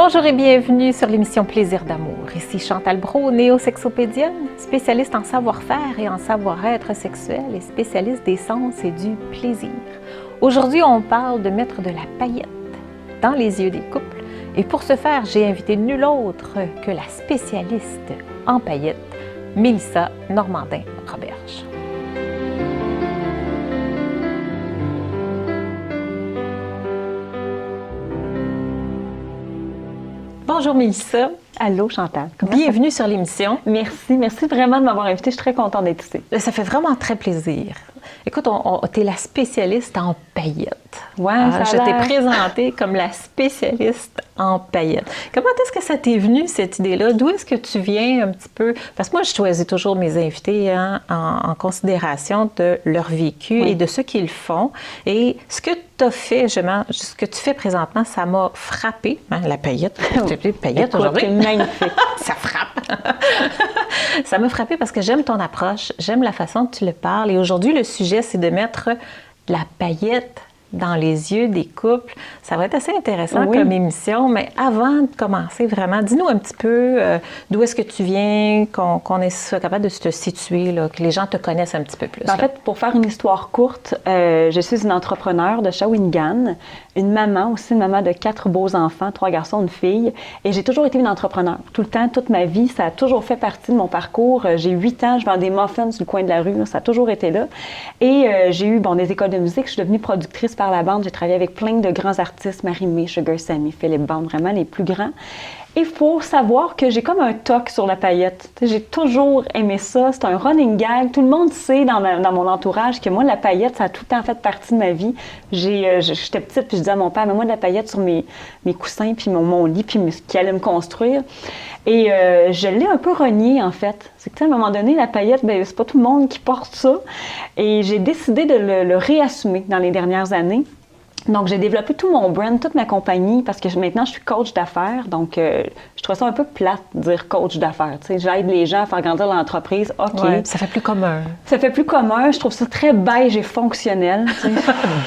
Bonjour et bienvenue sur l'émission Plaisir d'amour. Ici Chantal Brault, néo-sexopédienne, spécialiste en savoir-faire et en savoir-être sexuel et spécialiste des sens et du plaisir. Aujourd'hui, on parle de mettre de la paillette dans les yeux des couples. Et pour ce faire, j'ai invité nul autre que la spécialiste en paillettes, Mélissa Normandin-Roberge. Bonjour Mélissa. Allô Chantal. Bienvenue sur l'émission. Merci vraiment de m'avoir invitée. Je suis très contente d'être ici. Ça fait vraiment très plaisir. Écoute, tu es la spécialiste en paillettes. Ouais, je t'ai présentée comme la spécialiste en paillettes. Comment est-ce que ça t'est venu, cette idée-là? D'où est-ce que tu viens un petit peu? Parce que moi, je choisis toujours mes invités en considération de leur vécu et de ce qu'ils font. Et ce que tu as fait, ce que tu fais présentement, ça m'a frappée. Hein, la paillette, j'ai appelé paillette aujourd'hui. C'est magnifique. Ça frappe. Ça m'a frappée parce que j'aime ton approche, j'aime la façon dont tu le parles. Et aujourd'hui, le sujet, c'est de mettre de la paillette dans les yeux des couples. Ça va être assez intéressant comme émission, mais avant de commencer vraiment, dis-nous un petit peu d'où est-ce que tu viens, qu'on soit capable de te situer, là, que les gens te connaissent un petit peu plus. En fait, pour faire une histoire courte, je suis une entrepreneure de Shawinigan, une maman aussi, une maman de 4 beaux enfants, 3 garçons, une fille, et j'ai toujours été une entrepreneur. Tout le temps, toute ma vie, ça a toujours fait partie de mon parcours. J'ai 8 ans, je vends des muffins sur le coin de la rue, là, ça a toujours été là. Et j'ai eu des écoles de musique, je suis devenue productrice par la bande, j'ai travaillé avec plein de grands artistes, Marie-Mé, Sugar Sammy, Philippe Bande, vraiment les plus grands. Il faut savoir que j'ai comme un toc sur la paillette. J'ai toujours aimé ça. C'est un running gag. Tout le monde sait dans mon entourage que moi, la paillette, ça a tout le temps fait partie de ma vie. J'étais petite, puis je disais à mon père, mets-moi de la paillette sur mes coussins, puis mon lit, puis qui allait me construire. Et je l'ai un peu renié, en fait. C'est que, à un moment donné, la paillette, c'est pas tout le monde qui porte ça. Et j'ai décidé de le réassumer dans les dernières années. Donc, j'ai développé tout mon brand, toute ma compagnie, parce que maintenant, je suis coach d'affaires. Donc, je trouve ça un peu plate de dire coach d'affaires. Tu sais, j'aide les gens à faire grandir l'entreprise. OK. Ouais, ça fait plus commun. Ça fait plus commun. Je trouve ça très beige et fonctionnel. Tu sais.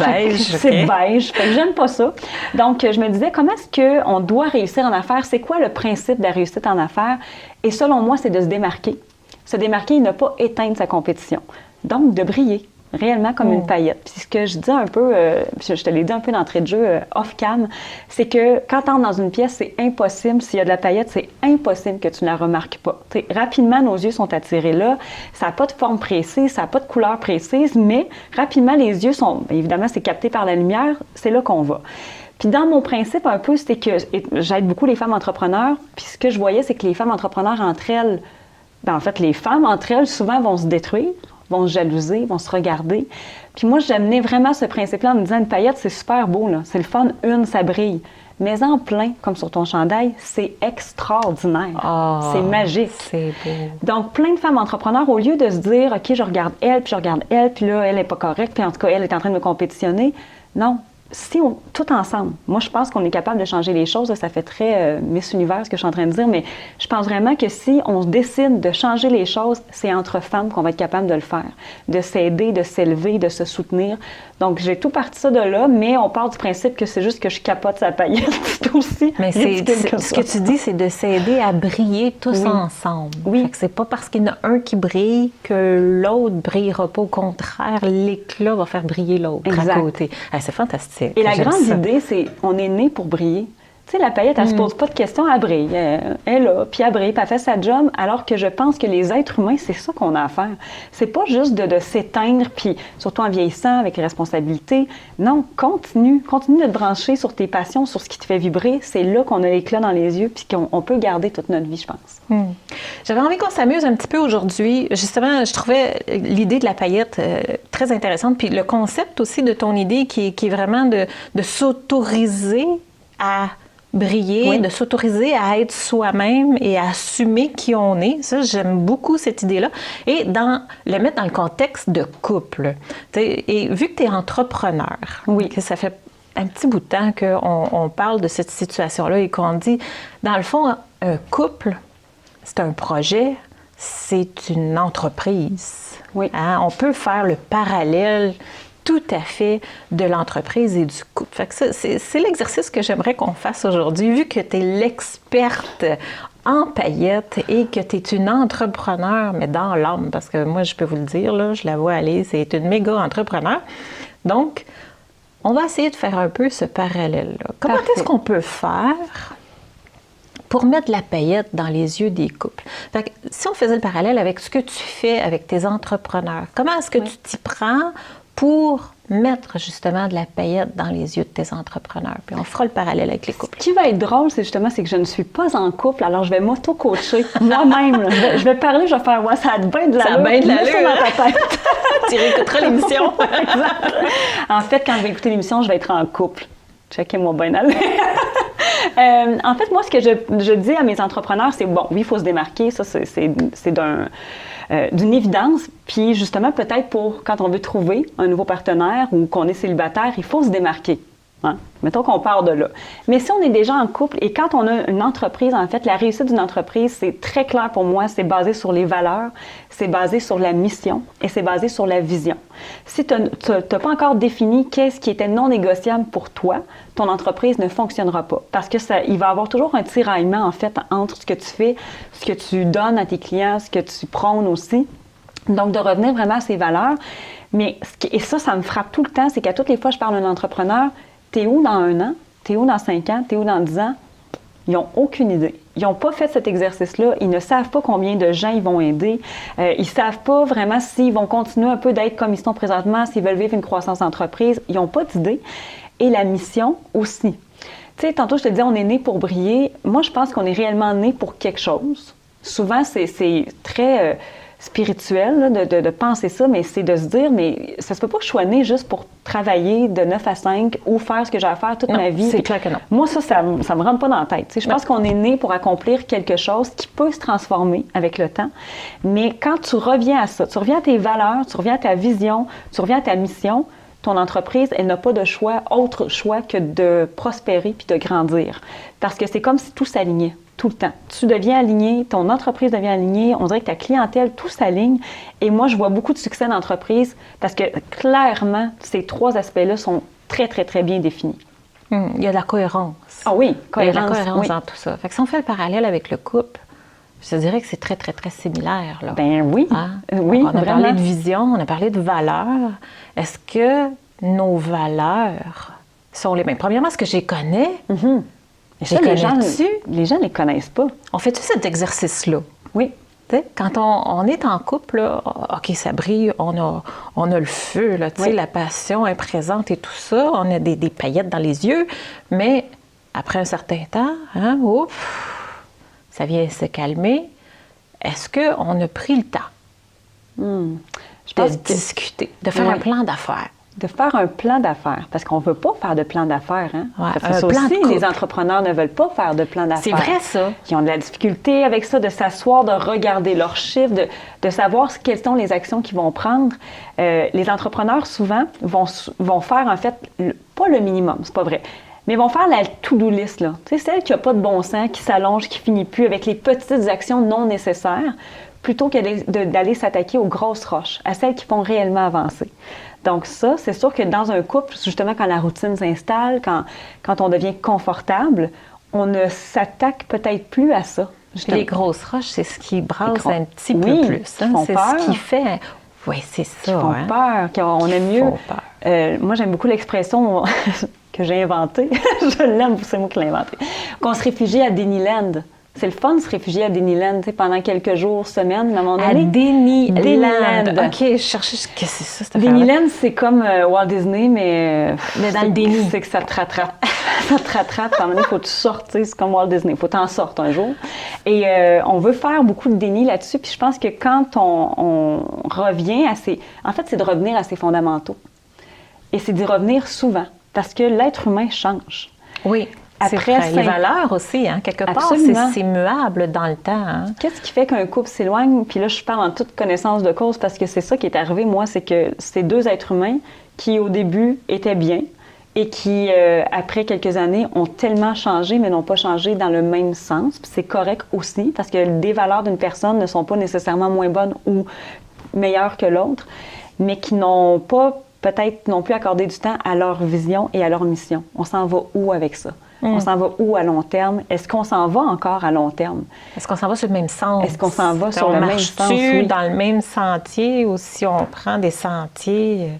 Beige, c'est beige. Fait que j'aime pas ça. Donc, je me disais, comment est-ce qu'on doit réussir en affaires? C'est quoi le principe de la réussite en affaires? Et selon moi, c'est de se démarquer. Se démarquer et ne pas éteindre sa compétition. Donc, de briller. Réellement comme une paillette. Puis ce que je dis un peu, je te l'ai dit un peu d'entrée de jeu off-cam, c'est que quand tu entres dans une pièce, c'est impossible, s'il y a de la paillette, c'est impossible que tu ne la remarques pas. T'sais, rapidement, nos yeux sont attirés là, ça n'a pas de forme précise, ça n'a pas de couleur précise, mais rapidement, les yeux sont, évidemment, c'est capté par la lumière, c'est là qu'on va. Puis dans mon principe un peu, c'est que j'aide beaucoup les femmes entrepreneurs, puis ce que je voyais, c'est que les femmes entrepreneurs entre elles, en fait, les femmes entre elles, souvent vont se détruire, vont se jalouser, vont se regarder. Puis moi, j'amenais vraiment ce principe-là en me disant, une paillette, c'est super beau, là. C'est le fun, ça brille. Mais en plein, comme sur ton chandail, c'est extraordinaire. Oh, c'est magique. C'est beau. Donc, plein de femmes entrepreneurs, au lieu de se dire, OK, je regarde elle, puis là, elle n'est pas correcte, puis en tout cas, elle est en train de me compétitionner. Non. Si tout ensemble, moi je pense qu'on est capable de changer les choses, là, ça fait très Miss Univers ce que je suis en train de dire, mais je pense vraiment que si on décide de changer les choses, c'est entre femmes qu'on va être capable de le faire, de s'aider, de s'élever, de se soutenir. Donc j'ai tout parti ça de là, mais on part du principe que c'est juste que je capote sa paillette, c'est aussi mais ce que tu dis, c'est de s'aider à briller tous ensemble. Oui. Fait que c'est pas parce qu'il y en a un qui brille que l'autre brillera pas. Au contraire, l'éclat va faire briller l'autre à côté. Ah, c'est fantastique. Et la grande idée, c'est on est né pour briller. Tu sais, la paillette, elle se pose pas de questions, elle brille. Elle est là, puis elle brille, puis elle fait sa job, alors que je pense que les êtres humains, c'est ça qu'on a à faire. C'est pas juste de s'éteindre, puis surtout en vieillissant, avec les responsabilités. Non, continue de te brancher sur tes passions, sur ce qui te fait vibrer. C'est là qu'on a l'éclat dans les yeux, puis qu'on peut garder toute notre vie, je pense. J'avais envie qu'on s'amuse un petit peu aujourd'hui. Justement, je trouvais l'idée de la paillette très intéressante, puis le concept aussi de ton idée qui est vraiment de s'autoriser à briller, de s'autoriser à être soi-même et à assumer qui on est. Ça, j'aime beaucoup cette idée-là. Et le mettre dans le contexte de couple. Et vu que tu es entrepreneur, que ça fait un petit bout de temps qu'on parle de cette situation-là et qu'on dit, dans le fond, un couple, c'est un projet, c'est une entreprise. Oui. Hein? On peut faire le parallèle tout à fait de l'entreprise et du couple. Fait que ça, c'est l'exercice que j'aimerais qu'on fasse aujourd'hui, vu que tu es l'experte en paillettes et que tu es une entrepreneur, mais dans l'âme, parce que moi, je peux vous le dire, là, je la vois aller, c'est une méga entrepreneur. Donc, on va essayer de faire un peu ce parallèle-là. Comment est-ce qu'on peut faire pour mettre de la paillette dans les yeux des couples? Fait que, si on faisait le parallèle avec ce que tu fais avec tes entrepreneurs, comment est-ce que tu t'y prends pour mettre justement de la paillette dans les yeux de tes entrepreneurs? Puis on fera le parallèle avec les couples. Ce qui va être drôle, c'est que je ne suis pas en couple, alors je vais m'auto-coacher moi-même. Là. Je vais parler, je vais faire « ouais, ça a bien de l'allure. » Ça a bien de l'allure. Dans ta tête. Tu réécouteras l'émission. Exact. En fait, quand je vais écouter l'émission, je vais être en couple. Checkez-moi bien aller. En fait, moi, ce que je dis à mes entrepreneurs, c'est bon, oui, il faut se démarquer, ça, c'est d'une évidence. Puis, justement, peut-être quand on veut trouver un nouveau partenaire ou qu'on est célibataire, il faut se démarquer. Hein? Mettons qu'on part de là. Mais si on est déjà en couple et quand on a une entreprise, en fait, la réussite d'une entreprise, c'est très clair pour moi, c'est basé sur les valeurs, c'est basé sur la mission et c'est basé sur la vision. Si tu n'as pas encore défini qu'est-ce qui était non négociable pour toi, ton entreprise ne fonctionnera pas. Parce que il va y avoir toujours un tiraillement, en fait, entre ce que tu fais, ce que tu donnes à tes clients, ce que tu prônes aussi. Donc, de revenir vraiment à ces valeurs. Mais, et ça me frappe tout le temps, c'est qu'à toutes les fois que je parle à un entrepreneur, t'es où dans 1 an? T'es où dans 5 ans? T'es où dans 10 ans? Ils n'ont aucune idée. Ils n'ont pas fait cet exercice-là. Ils ne savent pas combien de gens ils vont aider. Ils ne savent pas vraiment s'ils vont continuer un peu d'être comme ils sont présentement, s'ils veulent vivre une croissance d'entreprise. Ils n'ont pas d'idée. Et la mission aussi. Tu sais, tantôt, je te disais, on est né pour briller. Moi, je pense qu'on est réellement né pour quelque chose. Souvent, c'est très spirituel là, de penser ça, mais c'est de se dire, mais ça se peut pas que je sois née juste pour travailler de 9 à 5 ou faire ce que j'ai à faire toute ma vie. C'est clair que non. Moi, ça me rentre pas dans la tête. Tu sais, je pense qu'on est né pour accomplir quelque chose qui peut se transformer avec le temps. Mais quand tu reviens à ça, tu reviens à tes valeurs, tu reviens à ta vision, tu reviens à ta mission, ton entreprise, elle n'a pas de choix, autre choix que de prospérer puis de grandir. Parce que c'est comme si tout s'alignait. Tout le temps. Tu deviens aligné, ton entreprise devient alignée, on dirait que ta clientèle, tout s'aligne. Et moi, je vois beaucoup de succès d'entreprise parce que clairement, ces 3 aspects-là sont très, très, très bien définis. Il y a de la cohérence. Ah oui, cohérence. Il y a de la cohérence oui. dans tout ça. Fait que si on fait le parallèle avec le couple, je te dirais que c'est très, très, très similaire. Là. Ben oui. Hein? Oui, on a parlé de vision, on a parlé de valeurs. Est-ce que nos valeurs sont les mêmes? Premièrement, est-ce que je les connais? Ça, les gens ne les connaissent pas. On fait-tu cet exercice-là? Oui. T'sais, quand on est en couple, là, OK, ça brille, on a le feu, là, oui. La passion est présente et tout ça, on a des paillettes dans les yeux, mais après un certain temps, hein, ça vient se calmer. Est-ce qu'on a pris le temps de discuter, de faire un plan d'affaires? De faire un plan d'affaires, parce qu'on ne veut pas faire de plan d'affaires. Hein? Ouais, parce que ça aussi, les entrepreneurs ne veulent pas faire de plan d'affaires. C'est vrai, ça. Ils ont de la difficulté avec ça, de s'asseoir, de regarder leurs chiffres, de savoir quelles sont les actions qu'ils vont prendre. Les entrepreneurs, souvent, vont faire, en fait, pas le minimum, c'est pas vrai, mais vont faire la to-do list, là. Tu sais, celle qui n'a pas de bon sens, qui s'allonge, qui finit plus, avec les petites actions non nécessaires, plutôt que d'aller s'attaquer aux grosses roches, à celles qui font réellement avancer. Donc ça, c'est sûr que dans un couple, justement, quand la routine s'installe, quand on devient confortable, on ne s'attaque peut-être plus à ça. Justement. Les grosses roches, c'est ce qui brasse un petit peu plus. Hein? C'est peur. Ce qui fait... Oui, c'est ça. Qui font peur, qu'on aime mieux... moi, j'aime beaucoup l'expression que j'ai inventée. Je l'aime, c'est moi qui l'ai inventée. Qu'on se réfugie à Disneyland. C'est le fun de se réfugier à Disneyland pendant quelques jours, semaines, mais à un moment donné. À Disneyland. OK, je cherchais qu'est-ce que c'est ça, cette Disneyland, c'est comme Walt Disney, mais dans le déni. C'est que ça te rattrape. Ça te rattrape. À un moment donné, il faut que tu sortes. C'est comme Walt Disney. Il faut que tu en sortes un jour. Et on veut faire beaucoup de déni là-dessus. Puis je pense que quand on revient à ces... En fait, c'est de revenir à ses fondamentaux. Et c'est d'y revenir souvent. Parce que l'être humain change. Oui. Après, les valeurs aussi, hein, quelque part, c'est muable dans le temps. Hein. Qu'est-ce qui fait qu'un couple s'éloigne? Puis là, je parle en toute connaissance de cause parce que c'est ça qui est arrivé, moi, c'est que c'est 2 êtres humains qui, au début, étaient bien et qui, après quelques années, ont tellement changé, mais n'ont pas changé dans le même sens. Puis c'est correct aussi parce que des valeurs d'une personne ne sont pas nécessairement moins bonnes ou meilleures que l'autre, mais qui n'ont pas peut-être non plus accorder du temps à leur vision et à leur mission. On s'en va où avec ça? On s'en va où à long terme? Est-ce qu'on s'en va encore à long terme? Est-ce qu'on s'en va sur le même sens? Est-ce qu'on s'en va sur le même sens? Oui. Dans le même sentier ou si on prend des sentiers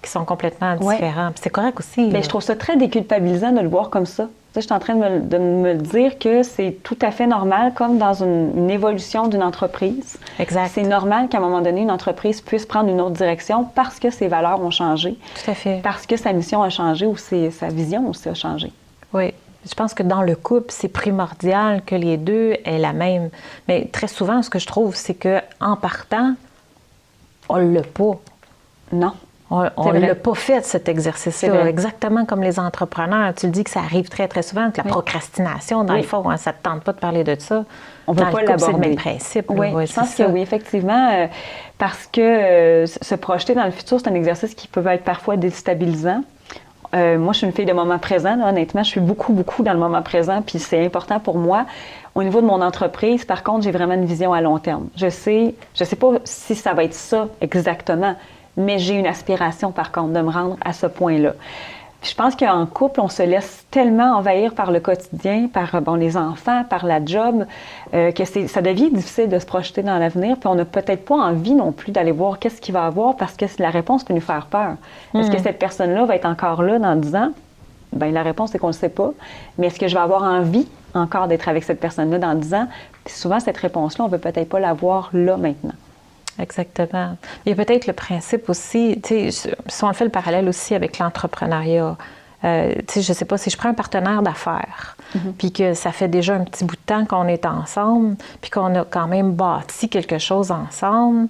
qui sont complètement différents? Oui. C'est correct aussi. Bien, je trouve ça très déculpabilisant de le voir comme ça. Je suis en train de me dire que c'est tout à fait normal, comme dans une évolution d'une entreprise. Exact. C'est normal qu'à un moment donné, une entreprise puisse prendre une autre direction parce que ses valeurs ont changé. Tout à fait. Parce que sa mission a changé ou sa vision aussi a changé. Oui. Je pense que dans le couple, c'est primordial que les deux aient la même. Mais très souvent, ce que je trouve, c'est qu'en partant, on ne l'a pas. Non. On ne l'a pas fait, cet exercice-là. Exactement comme les entrepreneurs. Tu le dis que ça arrive très, très souvent, que la procrastination, dans le fond, ça ne te tente pas de parler de ça. On ne peut pas l'aborder. C'est le même principe. Oui, je pense que oui, effectivement, parce que se projeter dans le futur, c'est un exercice qui peut être parfois déstabilisant. Moi, je suis une fille de moment présent, là, honnêtement. Je suis beaucoup dans le moment présent, puis c'est important pour moi. Au niveau de mon entreprise, par contre, j'ai vraiment une vision à long terme. Je sais pas si ça va être ça exactement, mais j'ai une aspiration, par contre, de me rendre à ce point-là. Puis je pense qu'en couple, on se laisse tellement envahir par le quotidien, par les enfants, par la job, que ça devient difficile de se projeter dans l'avenir. Puis on n'a peut-être pas envie non plus d'aller voir qu'est-ce qu'il va avoir parce que la réponse peut nous faire peur. Est-ce que cette personne-là va être encore là dans 10 ans? Bien, la réponse, c'est qu'on ne le sait pas. Mais est-ce que je vais avoir envie encore d'être avec cette personne-là dans 10 ans? Puis souvent, cette réponse-là, on ne veut peut-être pas l'avoir là maintenant. Exactement. Il y a peut-être le principe aussi, tu sais, si on fait le parallèle aussi avec l'entrepreneuriat, tu sais, je ne sais pas, si je prends un partenaire d'affaires, puis que ça fait déjà un petit bout de temps qu'on est ensemble, puis qu'on a quand même bâti quelque chose ensemble,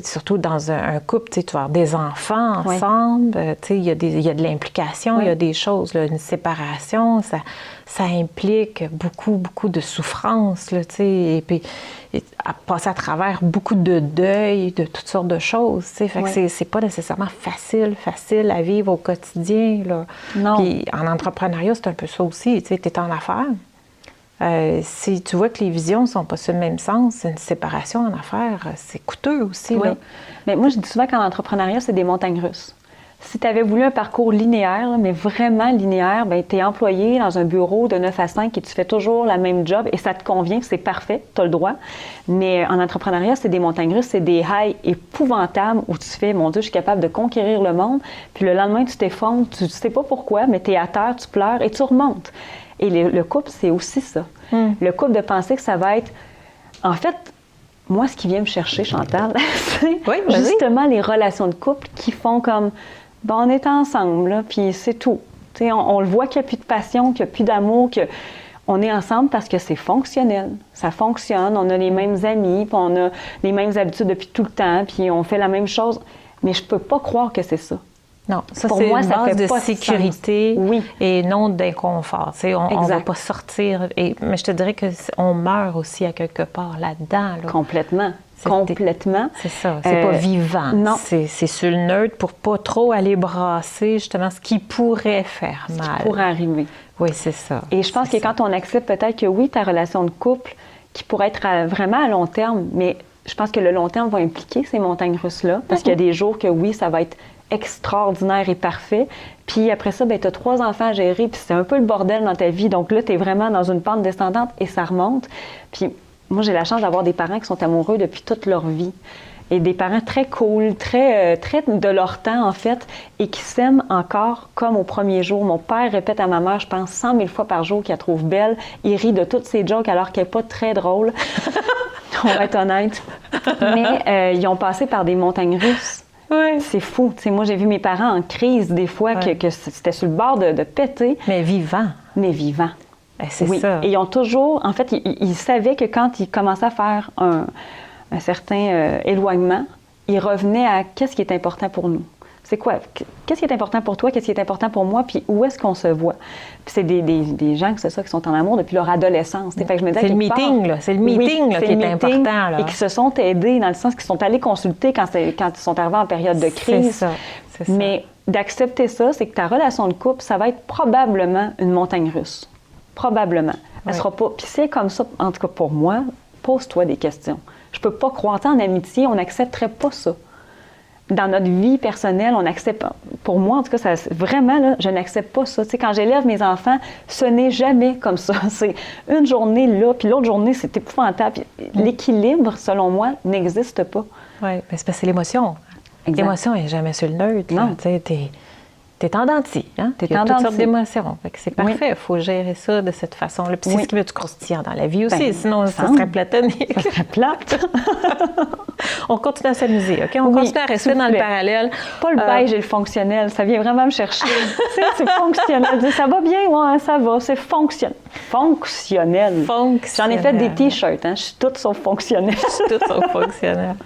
surtout dans un couple, tu vas avoir des enfants ensemble, tu sais, il y a de l'implication, il y a des choses, là, une séparation, ça implique beaucoup de souffrance, là, tu sais, et puis à passer à travers beaucoup de deuil, de toutes sortes de choses, tu sais, fait que c'est pas nécessairement facile à vivre au quotidien, là. Non. Puis en entrepreneuriat, c'est un peu ça aussi, tu sais, t'es en affaires. Si tu vois que les visions ne sont pas sur le même sens, une séparation en affaires, c'est coûteux aussi. Oui. Là. Mais moi, je dis souvent qu'en entrepreneuriat, c'est des montagnes russes. Si tu avais voulu un parcours linéaire, mais vraiment linéaire, bien, tu es employé dans un bureau de 9 à 5 et tu fais toujours la même job et ça te convient, c'est parfait, tu as le droit. Mais en entrepreneuriat, c'est des montagnes russes, c'est des highs épouvantables où tu fais, mon Dieu, je suis capable de conquérir le monde. Puis le lendemain, tu t'effondres, tu ne sais pas pourquoi, mais tu es à terre, tu pleures et tu remontes. Et le couple, c'est aussi ça. Le couple de penser que ça va être... En fait, moi, ce qui vient me chercher, Chantal, c'est justement les relations de couple qui font comme... Bon, on est ensemble, là, puis c'est tout. On le voit qu'il n'y a plus de passion, qu'il n'y a plus d'amour, qu'on est ensemble parce que c'est fonctionnel. Ça fonctionne, on a les mêmes amis, puis on a les mêmes habitudes depuis tout le temps, puis on fait la même chose. Mais je ne peux pas croire que c'est ça. Non, ça, c'est une base de sécurité et non d'inconfort. On ne va pas sortir. Mais je te dirais qu'on meurt aussi à quelque part là-dedans. Là. Complètement. Complètement. C'est ça. C'est pas vivant. Non. C'est sur le neutre pour pas trop aller brasser justement ce qui pourrait faire mal. Ce qui pourrait arriver. Oui, c'est ça. Et je pense que quand on accepte peut-être que oui, ta relation de couple, qui pourrait être vraiment à long terme, mais je pense que le long terme va impliquer ces montagnes russes-là, parce qu'il y a des jours que oui, ça va être extraordinaire et parfait. Puis après ça, tu as 3 enfants à gérer, puis c'est un peu le bordel dans ta vie. Donc là, tu es vraiment dans une pente descendante et ça remonte. Puis moi, j'ai la chance d'avoir des parents qui sont amoureux depuis toute leur vie. Et des parents très cool, très de leur temps, en fait, et qui s'aiment encore comme au premier jour. Mon père répète à ma mère, je pense, 100 000 fois par jour qu'il la trouve belle. Il rit de toutes ses jokes alors qu'elle n'est pas très drôle. On va être honnête. Mais ils ont passé par des montagnes russes. Oui. C'est fou. T'sais, moi, j'ai vu mes parents en crise des fois, que c'était sur le bord de péter. Mais vivant. Mais vivant. C'est ça. Et ils ont toujours... En fait, ils savaient que quand ils commençaient à faire un certain éloignement, ils revenaient à qu'est-ce qui est important pour nous. C'est quoi? Qu'est-ce qui est important pour toi? Qu'est-ce qui est important pour moi? Puis où est-ce qu'on se voit? Puis c'est des gens, c'est ça, qui sont en amour depuis leur adolescence. Fait que je me disais, c'est le meeting, là. C'est le meeting qui est important. Là. Et qui se sont aidés dans le sens qu'ils sont allés consulter quand ils sont arrivés en période de crise. C'est ça. Mais d'accepter ça, c'est que ta relation de couple, ça va être probablement une montagne russe. Probablement. Elle sera pas... Puis c'est comme ça, en tout cas pour moi, pose-toi des questions. Je peux pas croire. En amitié, on n'accepterait pas ça. dans notre vie personnelle, on accepte, pour moi en tout cas, vraiment, là, je n'accepte pas ça. Tu sais, quand j'élève mes enfants, ce n'est jamais comme ça. C'est une journée là, puis l'autre journée, c'est épouvantable. L'équilibre, selon moi, n'existe pas. Oui, mais c'est parce que c'est l'émotion. Exact. L'émotion n'est jamais sur le neutre. Non. Tu sais, t'es en dents de scie, hein? T'es Il y a en toutes dents de sortes scie. d'émotions. Fait que c'est parfait. Oui. Il faut gérer ça de cette façon-là. Puis c'est Oui. ce qui veut du croustillant dans la vie aussi. Ben, Sinon, ça semble. serait platonique. Ça serait plate. On continue à s'amuser, OK? On Oui, continue à rester s'il vous dans le plaît. parallèle. Pas le beige et le fonctionnel, ça vient vraiment me chercher. Tu sais, c'est fonctionnel. Ça va bien, ouais, ça va, c'est fonctionnel. Fonctionnel. J'en ai fait des t-shirts, hein. Je suis toute sauf fonctionnelle. Tout sauf fonctionnel.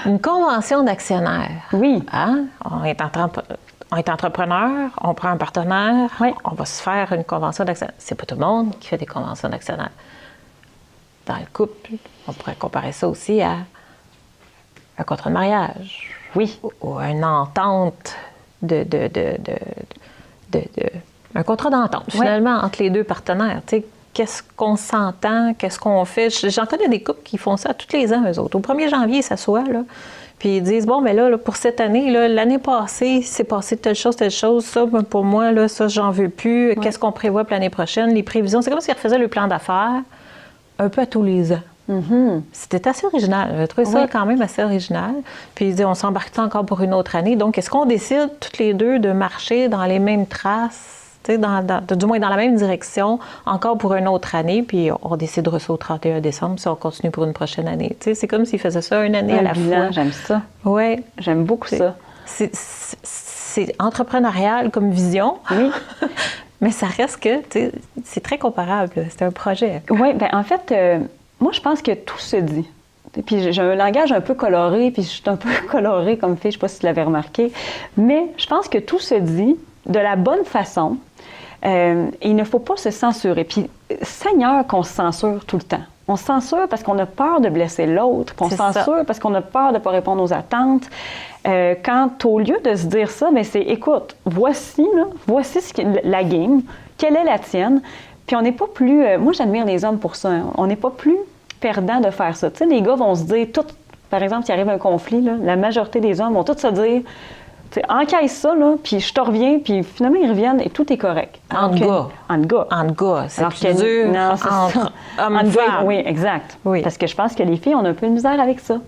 Une convention d'actionnaire. Oui. Hein? On est entrepreneur, on prend un partenaire, Oui. on va se faire une convention d'actionnaire. C'est pas tout le monde qui fait des conventions d'actionnaire. Dans le couple, on pourrait comparer ça aussi à un contrat de mariage. Oui. Ou une entente un contrat d'entente, finalement, entre les deux partenaires. Tu sais, qu'est-ce qu'on s'entend, qu'est-ce qu'on fait. J'en connais des couples qui font ça tous les ans, eux autres. Au 1er janvier, ils s'assoient, là, puis ils disent, bon, mais là, pour cette année, là, l'année passée, c'est passé telle chose, ça, ben, pour moi, là, ça, j'en veux plus. Qu'est-ce qu'on prévoit pour l'année prochaine? Les prévisions, c'est comme s'ils refaisaient le plan d'affaires un peu à tous les ans. Mm-hmm. C'était assez original. J'ai trouvé ça quand même assez original. Puis ils disaient, on s'embarque encore pour une autre année. Donc, est-ce qu'on décide toutes les deux de marcher dans les mêmes traces, du moins dans la même direction, encore pour une autre année, puis on décidera ça au 31 décembre si on continue pour une prochaine année. Tu sais, c'est comme s'ils faisaient ça une année à la fois. J'aime ça. Oui. J'aime beaucoup ça. C'est entrepreneurial comme vision, Oui. mais ça reste que, tu sais, c'est très comparable. C'est un projet. Oui, bien en fait, moi je pense que tout se dit. Puis j'ai un langage un peu coloré, puis je suis un peu colorée comme fille, je ne sais pas si tu l'avais remarqué, mais je pense que tout se dit de la bonne façon. Il ne faut pas se censurer. Puis, Seigneur, qu'on se censure tout le temps. On se censure parce qu'on a peur de blesser l'autre, puis on se censure parce qu'on a peur de ne pas répondre aux attentes. Quand, au lieu de se dire ça, mais c'est, écoute, voici la game, quelle est la tienne, puis on n'est pas plus... moi, j'admire les hommes pour ça. Hein. On n'est pas plus perdant de faire ça. Tu sais, les gars vont se dire, par exemple, s'il arrive un conflit, là, la majorité des hommes vont tous se dire... encaisse ça, là, puis je te reviens, puis finalement, ils reviennent et tout est correct. En gars. En gars. C'est plus dur entre hommes-femmes. Oui, exact. Oui. Parce que je pense que les filles, on a un peu de misère avec ça.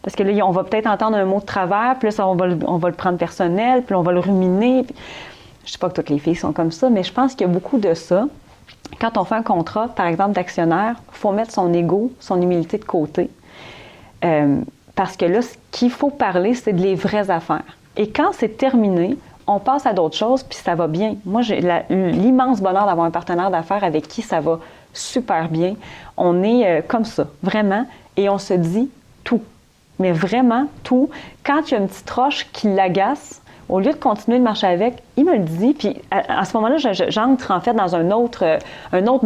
Parce que là, on va peut-être entendre un mot de travers, puis là, on va le prendre personnel, puis on va le ruminer. Puis... Je ne sais pas que toutes les filles sont comme ça, mais je pense qu'il y a beaucoup de ça. Quand on fait un contrat, par exemple, d'actionnaire, il faut mettre son ego, son humilité de côté. Parce que là, ce qu'il faut parler, c'est de les vraies affaires. Et quand c'est terminé, on passe à d'autres choses, puis ça va bien. Moi, j'ai l'immense bonheur d'avoir un partenaire d'affaires avec qui ça va super bien. On est comme ça, vraiment, et on se dit tout. Mais vraiment tout. Quand il y a une petite roche qui l'agace, au lieu de continuer de marcher avec, il me le dit, puis à ce moment-là, j'entre en fait dans un autre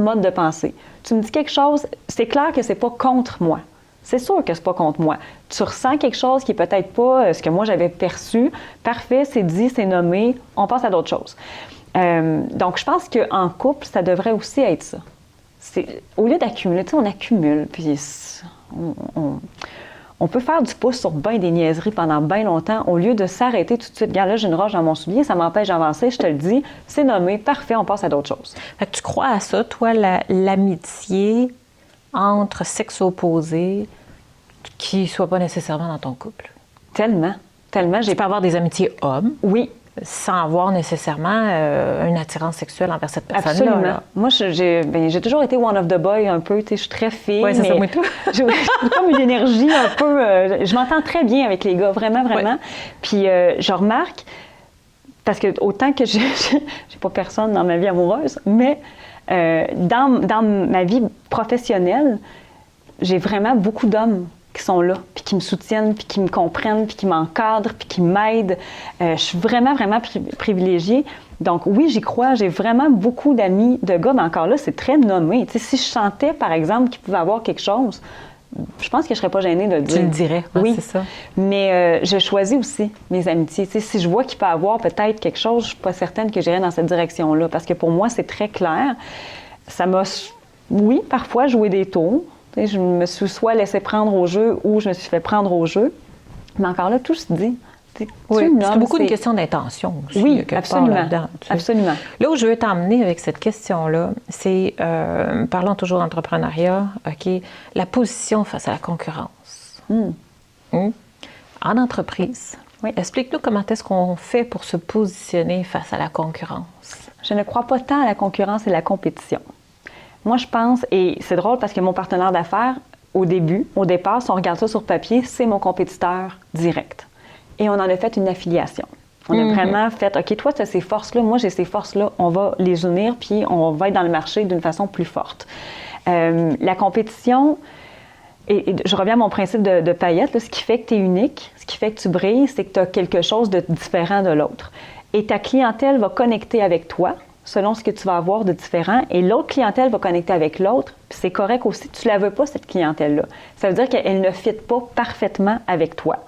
mode de pensée. Tu me dis quelque chose, c'est clair que c'est pas contre moi. C'est sûr que c'est pas contre moi. Tu ressens quelque chose qui est peut-être pas ce que moi j'avais perçu. Parfait, c'est dit, c'est nommé, on passe à d'autres choses. Donc, je pense qu'en couple, ça devrait aussi être ça. Au lieu d'accumuler, tu sais, on accumule, puis on peut faire du pouce sur bien des niaiseries pendant bien longtemps, au lieu de s'arrêter tout de suite. Regarde, là, j'ai une roche dans mon soulier, ça m'empêche d'avancer, je te le dis, c'est nommé, parfait, on passe à d'autres choses. Fait que tu crois à ça, toi, l'amitié entre sexes opposés qui ne soient pas nécessairement dans ton couple? Tellement. Tu peux avoir des amitiés hommes. Oui. Sans avoir nécessairement une attirance sexuelle envers cette personne-là. Absolument. Là. Moi, j'ai toujours été one of the boy un peu. Je suis très fille. Oui, c'est ça, moi tout. J'ai comme une énergie un peu... je m'entends très bien avec les gars, vraiment, vraiment. Ouais. Puis je remarque, parce que autant que j'ai pas personne dans ma vie amoureuse, mais dans ma vie professionnelle, j'ai vraiment beaucoup d'hommes qui sont là, puis qui me soutiennent, puis qui me comprennent, puis qui m'encadrent, puis qui m'aident. Je suis vraiment, vraiment privilégiée. Donc oui, j'y crois. J'ai vraiment beaucoup d'amis de gars, mais encore là, c'est très nommé. Tu sais, si je sentais, par exemple, qu'il pouvait avoir quelque chose, je pense que je ne serais pas gênée de le dire. Tu le dirais, oui, c'est ça. Mais je choisis aussi mes amitiés. Tu sais, si je vois qu'il peut avoir peut-être quelque chose, je ne suis pas certaine que j'irai dans cette direction-là, parce que pour moi, c'est très clair. Ça m'a, oui, parfois joué des tours. Je me suis soit laissé prendre au jeu ou je me suis fait prendre au jeu. Mais encore là, tout se dit. Oui, c'est beaucoup une question d'intention aussi. Oui, absolument. Absolument. Là où je veux t'emmener avec cette question-là, c'est, parlons toujours d'entrepreneuriat, OK, la position face à la concurrence. En entreprise, explique-nous comment est-ce qu'on fait pour se positionner face à la concurrence. Je ne crois pas tant à la concurrence et la compétition. Moi, je pense, et c'est drôle parce que mon partenaire d'affaires, au départ, si on regarde ça sur papier, c'est mon compétiteur direct. Et on en a fait une affiliation. On a vraiment fait, OK, toi, tu as ces forces-là, moi, j'ai ces forces-là, on va les unir, puis on va être dans le marché d'une façon plus forte. La compétition, et je reviens à mon principe de paillette, là, ce qui fait que tu es unique, ce qui fait que tu brilles, c'est que tu as quelque chose de différent de l'autre. Et ta clientèle va connecter avec toi, selon ce que tu vas avoir de différent, et l'autre clientèle va connecter avec l'autre, puis c'est correct aussi, tu ne la veux pas, cette clientèle-là. Ça veut dire qu'elle ne fit pas parfaitement avec toi.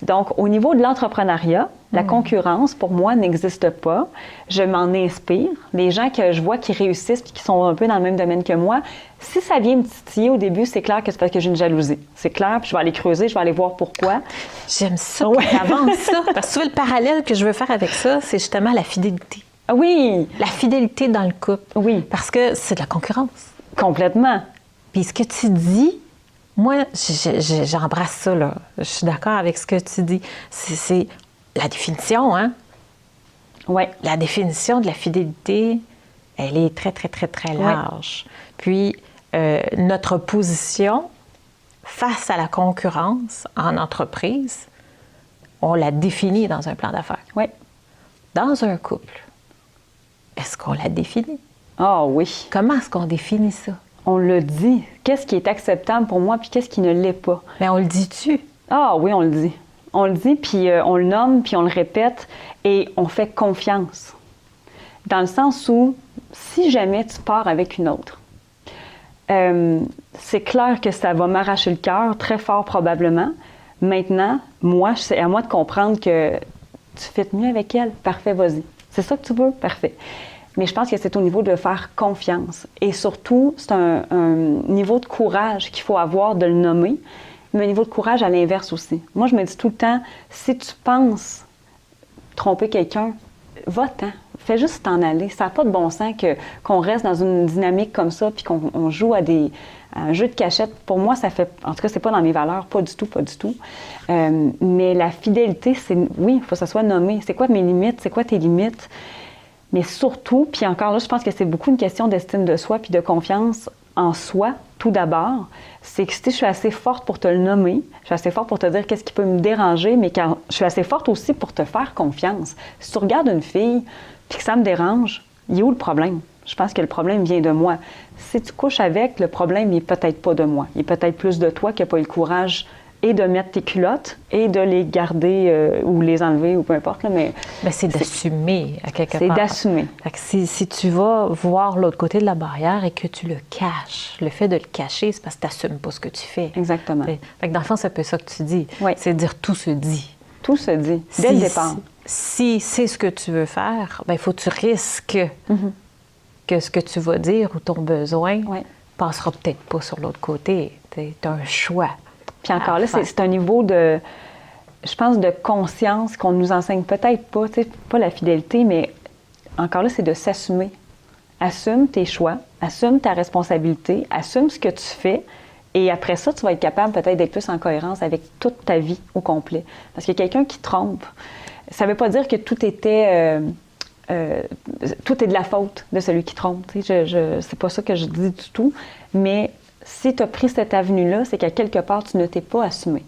Donc, au niveau de l'entrepreneuriat, la concurrence, pour moi, n'existe pas. Je m'en inspire. Les gens que je vois qui réussissent et qui sont un peu dans le même domaine que moi, si ça vient me titiller au début, c'est clair que c'est parce que j'ai une jalousie. C'est clair, puis je vais aller creuser, je vais aller voir pourquoi. J'aime ça, avance ça. Parce que tu vois, le parallèle que je veux faire avec ça, c'est justement la fidélité. Oui! La fidélité dans le couple. Oui. Parce que c'est de la concurrence. Complètement. Puis ce que tu dis, moi, j'embrasse ça, là. Je suis d'accord avec ce que tu dis. C'est la définition, hein? Oui. La définition de la fidélité, elle est très, très, très, très large. Ouais. Puis, notre position face à la concurrence en entreprise, on la définit dans un plan d'affaires. Oui. Dans un couple, est-ce qu'on la définit? Ah oui. Comment est-ce qu'on définit ça? On le dit. Qu'est-ce qui est acceptable pour moi, puis qu'est-ce qui ne l'est pas? Bien, on le dit-tu? Ah oui, on le dit. On le dit, puis on le nomme, puis on le répète, et on fait confiance. Dans le sens où, si jamais tu pars avec une autre, c'est clair que ça va m'arracher le cœur, très fort probablement. Maintenant, moi, c'est à moi de comprendre que tu fites mieux avec elle. Parfait, vas-y. C'est ça que tu veux? Parfait. Mais je pense que c'est au niveau de faire confiance. Et surtout, c'est un niveau de courage qu'il faut avoir de le nommer, mais un niveau de courage à l'inverse aussi. Moi, je me dis tout le temps, si tu penses tromper quelqu'un, va-t'en. Fais juste t'en aller. Ça n'a pas de bon sens qu'on reste dans une dynamique comme ça puis qu'on joue à un jeu de cachette. Pour moi, ça fait... En tout cas, c'est pas dans mes valeurs. Pas du tout, pas du tout. Mais la fidélité, c'est... Oui, il faut que ça soit nommé. C'est quoi mes limites? C'est quoi tes limites? Mais surtout, puis encore là, je pense que c'est beaucoup une question d'estime de soi puis de confiance en soi, tout d'abord. C'est que si je suis assez forte pour te le nommer, je suis assez forte pour te dire qu'est-ce qui peut me déranger, mais quand je suis assez forte aussi pour te faire confiance. Si tu regardes une fille puis que ça me dérange, il est où le problème? Je pense que le problème vient de moi. Si tu couches avec, le problème n'est peut-être pas de moi. Il est peut-être plus de toi qui n'a pas eu le courage et de mettre tes culottes et de les garder ou les enlever ou peu importe. Là, mais c'est d'assumer à quelque part. C'est d'assumer. Fait que si tu vas voir l'autre côté de la barrière et que tu le caches, le fait de le cacher, c'est parce que tu n'assumes pas ce que tu fais. Exactement. Fait que dans le fond, c'est un peu ça que tu dis. Oui. C'est de dire tout se dit. Tout se dit, dès le départ. Si c'est ce que tu veux faire, il faut que tu risques que ce que tu vas dire ou ton besoin passera peut-être pas sur l'autre côté. Tu as un choix. Puis encore là, c'est un niveau de, je pense, de conscience qu'on nous enseigne peut-être pas, pas la fidélité, mais encore là, c'est de s'assumer. Assume tes choix, assume ta responsabilité, assume ce que tu fais, et après ça, tu vas être capable peut-être d'être plus en cohérence avec toute ta vie au complet. Parce que quelqu'un qui trompe, ça ne veut pas dire que tout était... tout est de la faute de celui qui trompe. C'est pas ça que je dis du tout, mais... Si tu as pris cette avenue-là, c'est qu'à quelque part, tu ne t'es pas assumé.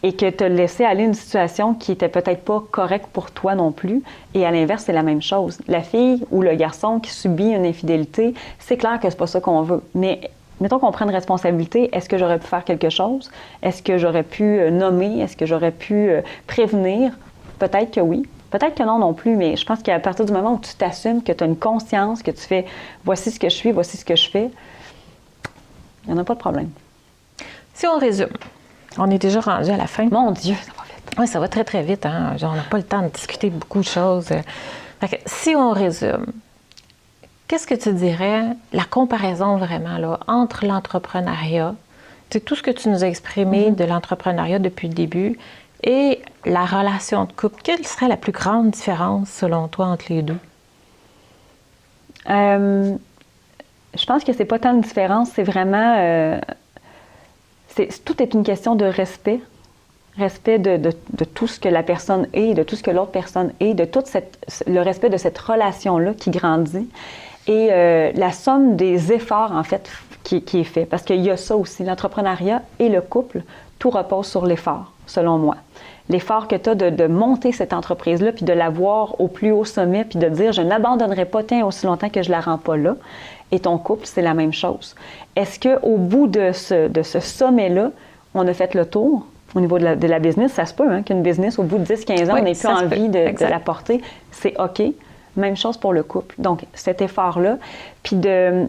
Et que tu as laissé aller une situation qui était peut-être pas correcte pour toi non plus. Et à l'inverse, c'est la même chose. La fille ou le garçon qui subit une infidélité, c'est clair que c'est pas ça qu'on veut. Mais mettons qu'on prenne responsabilité. Est-ce que j'aurais pu faire quelque chose? Est-ce que j'aurais pu nommer? Est-ce que j'aurais pu prévenir? Peut-être que oui. Peut-être que non plus, mais je pense qu'à partir du moment où tu t'assumes, que tu as une conscience, que tu fais « voici ce que je suis, voici ce que je fais », il n'y en a pas de problème. Si on résume, on est déjà rendu à la fin. Mon Dieu, ça va vite. Oui, ça va très, très vite. Hein? Genre, on n'a pas le temps de discuter beaucoup de choses. Fait que, si on résume, qu'est-ce que tu dirais, la comparaison vraiment là, entre l'entrepreneuriat C'est tout ce que tu nous as exprimé de l'entrepreneuriat depuis le début et la relation de couple. Quelle serait la plus grande différence, selon toi, entre les deux? Je pense que c'est pas tant une différence, c'est vraiment... tout est une question de respect. Respect de tout ce que la personne est, de tout ce que l'autre personne est, de le respect de cette relation-là qui grandit et la somme des efforts, en fait, qui est fait. Parce qu'il y a ça aussi, l'entrepreneuriat et le couple, tout repose sur l'effort, selon moi. L'effort que tu as de monter cette entreprise-là, puis de la voir au plus haut sommet, puis de dire « je n'abandonnerai pas tant aussi longtemps que je ne la rends pas là ». Et ton couple, c'est la même chose. Est-ce qu'au bout de ce sommet-là, on a fait le tour? Au niveau de la business, ça se peut, hein, qu'une business, au bout de 10-15 ans, on n'ait plus envie de la porter. C'est OK. Même chose pour le couple. Donc, cet effort-là, puis de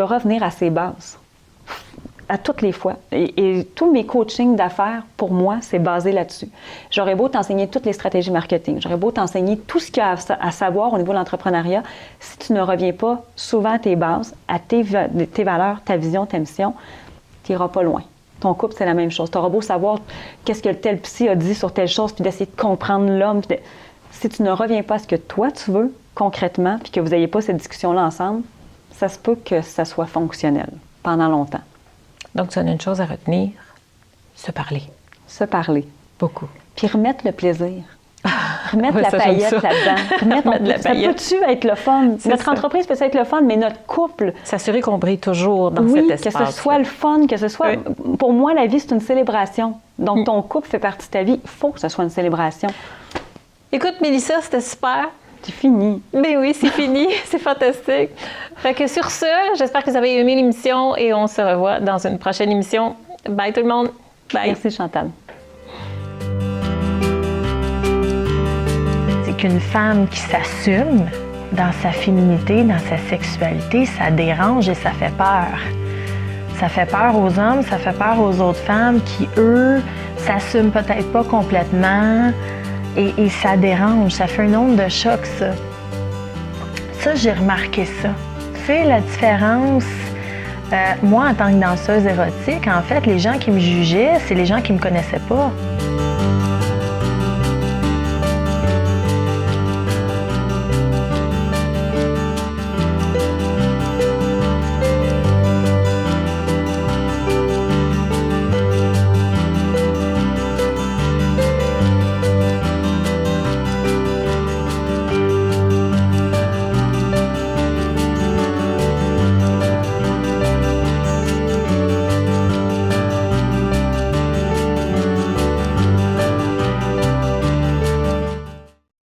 revenir à ses bases, à toutes les fois. Et tous mes coachings d'affaires, pour moi, c'est basé là-dessus. J'aurais beau t'enseigner toutes les stratégies marketing, j'aurais beau t'enseigner tout ce qu'il y a à savoir au niveau de l'entrepreneuriat, si tu ne reviens pas souvent à tes bases, à tes valeurs, ta vision, ta mission, tu n'iras pas loin. Ton couple, c'est la même chose. Tu auras beau savoir qu'est-ce que tel psy a dit sur telle chose, puis d'essayer de comprendre l'homme. Si tu ne reviens pas à ce que toi, tu veux, concrètement, puis que vous n'ayez pas cette discussion-là ensemble, ça se peut que ça soit fonctionnel pendant longtemps. Donc, tu as une chose à retenir, se parler. Se parler. Beaucoup. Puis remettre le plaisir. Remettre la paillette là-dedans. Remettre ça peut-tu être le fun? Notre entreprise peut être le fun, mais notre couple... S'assurer qu'on brille toujours dans cet espace. Oui, que ce soit le fun, que ce soit... Oui. Pour moi, la vie, c'est une célébration. Donc, ton couple fait partie de ta vie. Il faut que ce soit une célébration. Écoute, Mélissa, c'était super. C'est fini. Mais oui, c'est fini. C'est fantastique. Fait que sur ce, j'espère que vous avez aimé l'émission et on se revoit dans une prochaine émission. Bye tout le monde. Bye. Merci Chantal. C'est qu'une femme qui s'assume dans sa féminité, dans sa sexualité, ça dérange et ça fait peur. Ça fait peur aux hommes, ça fait peur aux autres femmes qui, eux, s'assument peut-être pas complètement. Et ça dérange, ça fait une onde de choc, ça. Ça, j'ai remarqué ça. Tu sais, la différence, moi, en tant que danseuse érotique, en fait, les gens qui me jugeaient, c'est les gens qui me connaissaient pas.